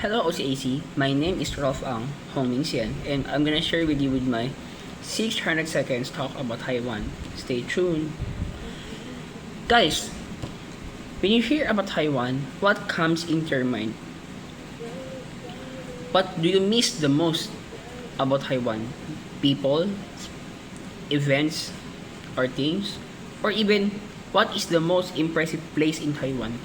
Hello OCAC, my name is Rolf Ang, Hong Xian, and I'm gonna share with you with my 600 seconds talk about Taiwan. Stay tuned. Guys, when you hear about Taiwan, what comes into your mind? What do you miss the most about Taiwan? People, events, or things? Or even, what is the most impressive place in Taiwan?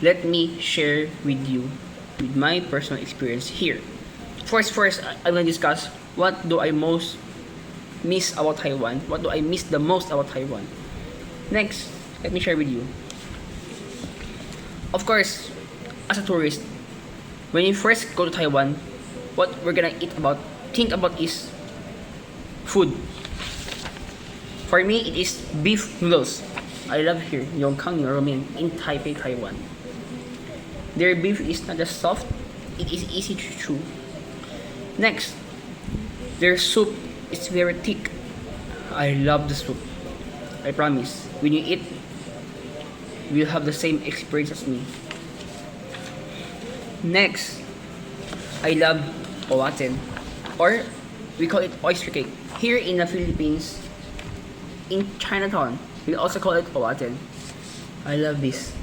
Let me share with you with my personal experience here. First, I'm gonna discuss what do I most miss about Taiwan. What do I miss the most about Taiwan? Next, let me share with you. Of course, as a tourist, when you first go to Taiwan, what we're gonna think about is food. For me, it is beef noodles. I love here, Yongkang Ramen in Taipei, Taiwan. Their beef is not just soft, it is easy to chew. Next, their soup is very thick. I love the soup. I promise, when you eat, you'll have the same experience as me. Next, I love owaten, or we call it oyster cake. Here in the Philippines, in Chinatown, we also call it owaten. I love this.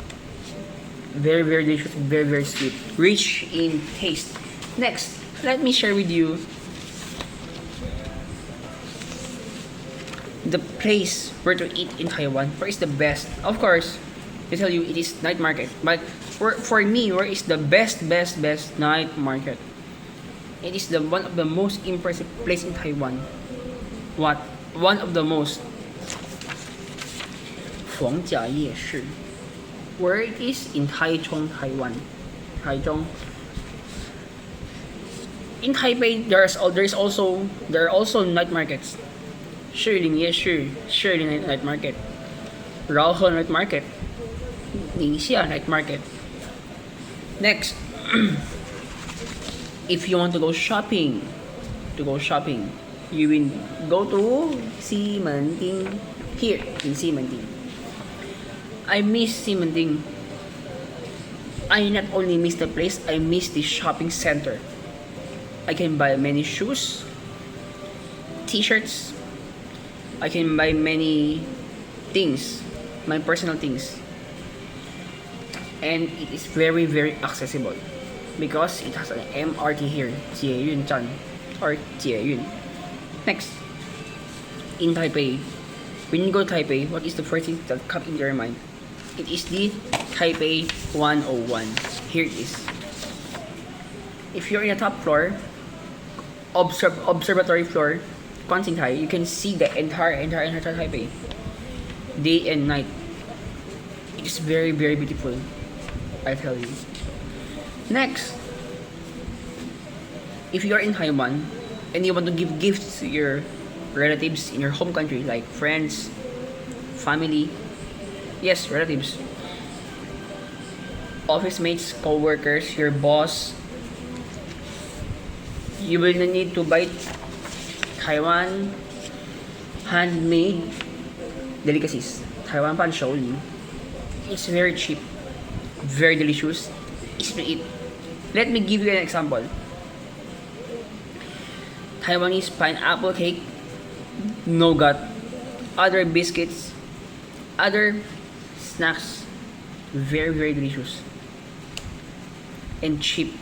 Very delicious, very sweet, rich in taste. Next, let me share with you the place where to eat in Taiwan. Where is the best? Of course, I tell you it is night market. But for me, where is the best night market? It is the one of the most impressive place in Taiwan. What? One of the most. 逢甲夜市. Where it is in Taichung, Taiwan. Taichung. In Taipei, there are also night markets. Shilin Yeshi, Shilin night market. Raohe night market. Ningxia night market. Next, if you want to go shopping, you will go to Ximending. Here in Ximending. I miss Ximending. I not only miss the place, I miss the shopping center. I can buy many shoes, t-shirts. I can buy many things, my personal things. And it is very accessible because it has an MRT here, Jieyun Zhan, or Jieyun. Next, in Taipei, when you go to Taipei, what is the first thing that comes into your mind? It is the Taipei 101. Here it is. If you're in the top floor, observatory floor, Kwanxingtai, you can see the entire Taipei, day and night. It is very beautiful, I tell you. Next, if you are in Taiwan and you want to give gifts to your relatives in your home country, like friends, family, yes, relatives, office mates, co-workers, your boss, you will need to buy Taiwan handmade delicacies. Taiwan pan shouli. It's very cheap, very delicious, easy to eat. Let me give you an example. Taiwanese pineapple cake, nougat, other biscuits, other snacks, very delicious and cheap,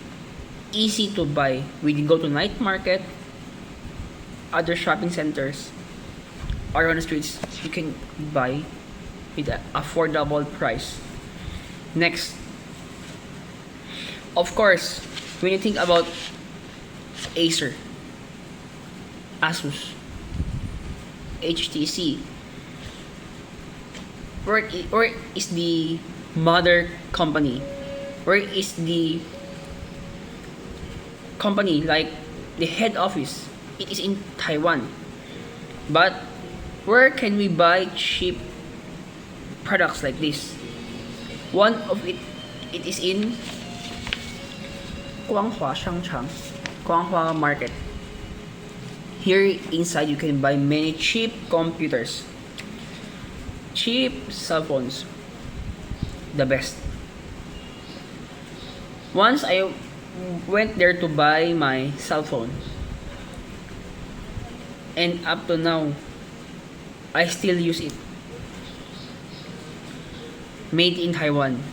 easy to buy. When you go to night market, other shopping centers, or on the streets, you can buy with an affordable price. Next, of course, when you think about Acer, Asus, HTC, where is the mother company? Where is the company, like the head office? It is in Taiwan. But where can we buy cheap products like this? One of it is in Guanghua Shangchang, Guanghua Market. Here inside you can buy many cheap computers, cheap cell phones, the best. Once I went there to buy my cell phone, and up to now, I still use it. Made in Taiwan,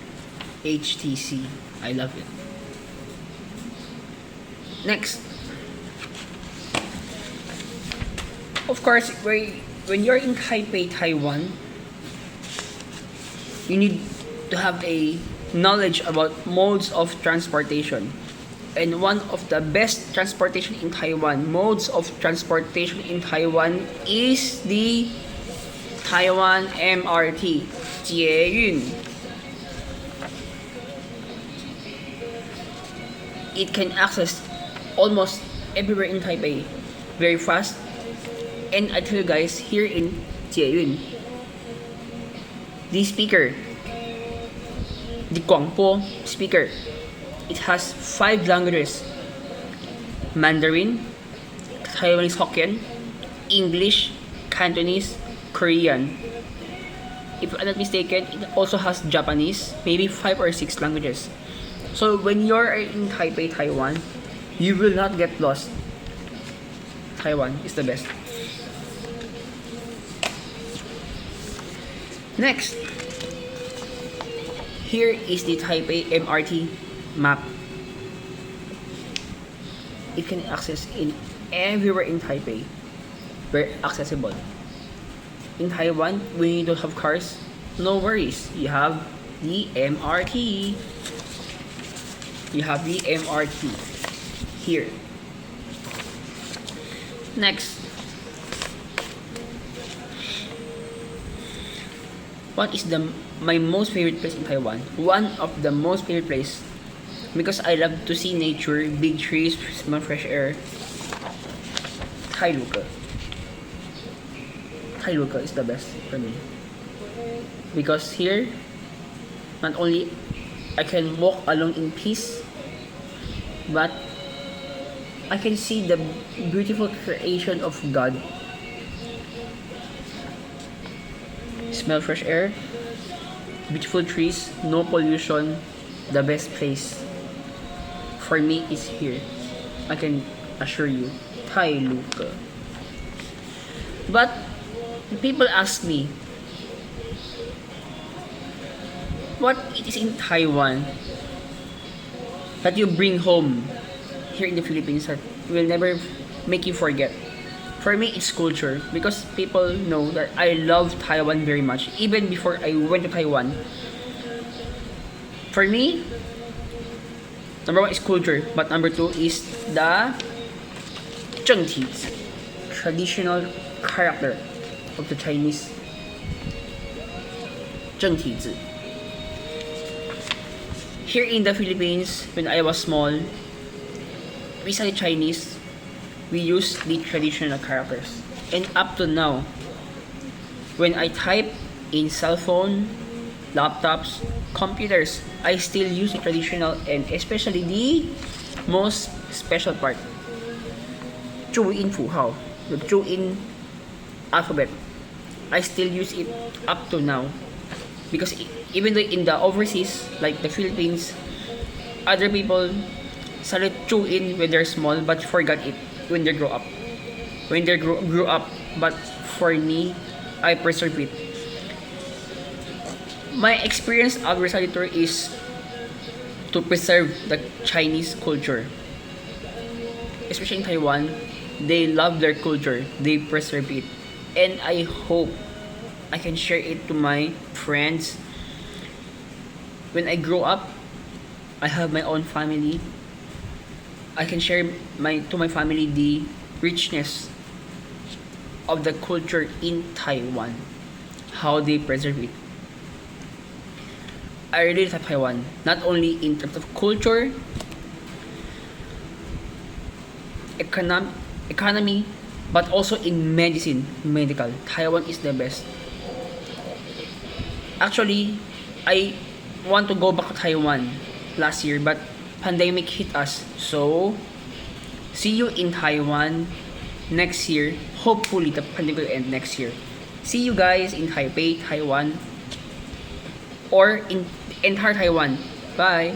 HTC. I love it. Next, of course, when you're in Taipei, Taiwan, you need to have a knowledge about modes of transportation. And one of the best transportation in Taiwan, modes of transportation in Taiwan is the Taiwan MRT, 捷运. It can access almost everywhere in Taipei very fast. And I tell you guys, here in 捷运, the speaker, the 广播 speaker, it has 5 languages: Mandarin, Taiwanese Hokkien, English, Cantonese, Korean. If I'm not mistaken, it also has Japanese, maybe 5 or 6 languages. So when you're in Taipei, Taiwan, you will not get lost. Taiwan is the best. Next, here is the Taipei MRT map. It can access in everywhere in Taipei. Very accessible. In Taiwan, when you don't have cars, no worries. You have the MRT. You have the MRT here. Next, what is my most favorite place in Taiwan? One of the most favorite place, because I love to see nature, big trees, smell fresh air. Tailuka. Tailuka is the best for me, because here, not only I can walk alone in peace, but I can see the beautiful creation of God. Smell fresh air, beautiful trees, no pollution. The best place for me is here. I can assure you, Tailuka. But people ask me, what it is in Taiwan that you bring home here in the Philippines that will never make you forget? For me, it's culture, because people know that I love Taiwan very much. Even before I went to Taiwan, for me, number 1 is culture, but number 2 is the 正体, traditional character of the Chinese. 正体字. Here in the Philippines, when I was small, we study Chinese. We use the traditional characters. And up to now, when I type in cell phone, laptops, computers, I still use the traditional, and especially the most special part, 注音符号, the 注音 alphabet. I still use it up to now. Because even though in the overseas, like the Philippines, other people started 注音when they're small but forgot it when they grow up. When they grew up, but for me, I preserve it. My experience as a editor is to preserve the Chinese culture. Especially in Taiwan, they love their culture. They preserve it. And I hope I can share it to my friends. When I grow up, I have my own family. I can share to my family the richness of the culture in Taiwan, how they preserve it. I really love Taiwan, not only in terms of culture, economy, but also in medical. Taiwan is the best. Actually, I want to go back to Taiwan last year, but pandemic hit us. So, see you in Taiwan next year. Hopefully, the pandemic will end next year. See you guys in Taipei, Taiwan, or in entire Taiwan. Bye!